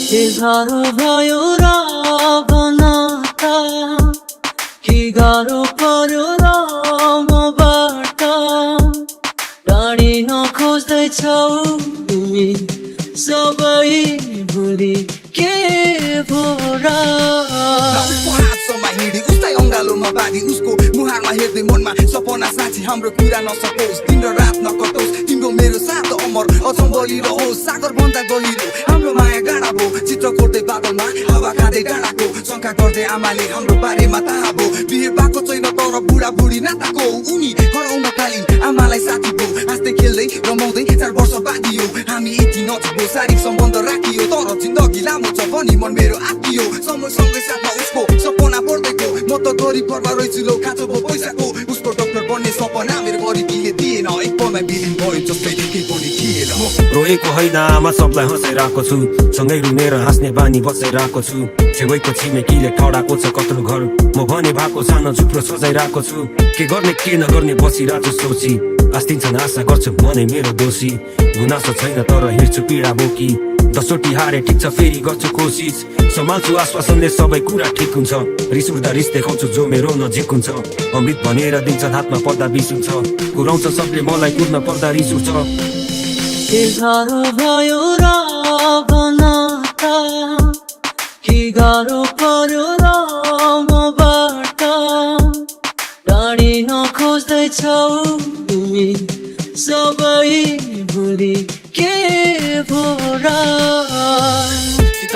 के गाह्रो भयो र बनाता के गाह्रो पर्यो र मबाट टाढिन खोज्दैछौ तिमी सबै भुली के भो र उसलाई अङ्गालोमा बाँधी उसको मुहारमा हेर्दै मनमा सपना साँची हाम्रो कुरा नसकोस् दिन र रात नकटोस् तिम्रो मेरो साथ अमर अझ बलिरहोस् सागर भन्दा गहिरो हाम्रो माया गाडा भो चित्र कोर्दै बादलमा हावा खाँदै डाँडाको शङ्का गर्दै आमाले हाम्रो बारेमा थाहा भो बिहे पाएको छैन तर बुढा बुढी नाताको उनी हराउन थालिन् आमालाई साथी भो हाँस्दै खेल्दै रमाउँदै 4 वर्ष बाँधियो हामी यति नजिक भो शारीरिक सम्बन्ध राखियो तर जिन्दगी लामो छ भनी मन मेरो आत्तियो समयसँगै साथमा उसको सपना बढ्दै गयो म त गरिब घरमा रहेछु लो खाँचो भो पैसाको उसको डक्टर बन्ने सपना मेरो गरिबीले दिएन एक पलमा बिलिन भयो जस्तै केही पनि थिएन रोएको होइन आमा सबलाई हँसाइरहेको छु सँगै रुनेर हाँस्ने बानी बसाइरहेको छु छेउको छिमेकीले ठडाको छ कत्रो घर म भने भएको सानो झुप्रो सजाइरहेको छु के गर्ने के नगर्ने बसिरहेको सोची आस्तिन्छन् आशा गर्छु म नै मेरो दोषी गुनासो छैन तर हिँड्छु पीडा बोकी 10 हारे ठिक छ फेरि गर्छु कोसिस सम्हाल्छु आश्वासनले सबै कुरा ठिक हुन्छ रिस उठ्दा रिस देखाउँछु जो मेरो नजिक हुन्छ अमृत भनेर दिन्छन् हातमा पर्दा बिस हुन्छ पुऱ्याउँछ सबले मलाई कुर्न पर्दा रिस उठ्छ के गाह्रो भयो र बनाता के गाह्रो पर्यो र मबाट टाढिन खोज्दैछौ तिमी सबै भुली के भो र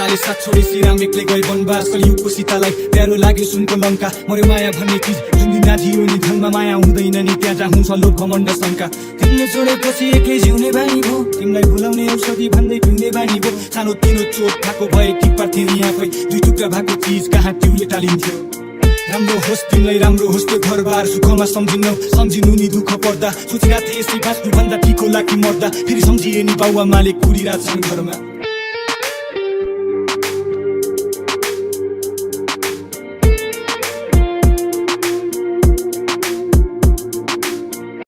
47 साथ छोडी श्रीराम एक्लै गए वनवास कलियुगको सीतालाई प्यारो लाग्यो सुनको लङ्का मर्यो माया भन्ने चिज जुन दिन नाधियो नि धनमा माया हुँदैन नि त्यहाँ जहाँ हुन्छ लोक घमण्ड शङ्का तिमीले छोडेपछि एक्लै जिउने बानी भो तिमीलाई भुलाउने औषधि भन्दै पिउने बानी भो सानो तिनो चोट खाएको भए ठिक पार्थ्यो नि आफै 2 टुक्रा भएको चिज कहाँ तिउले टालिन्थ्यो राम्रो होस् तिमीलाई राम्रो होस् त्यो घरबार सुखमा सम्झिनु नि दुःख पर्दा सोचिरहेको थिएँ यसै बाँच्नु भन्दा ठिक होला कि मर्दा फेरि सम्झिए नि बाउ आमाले कुरिरहेछन् घरमा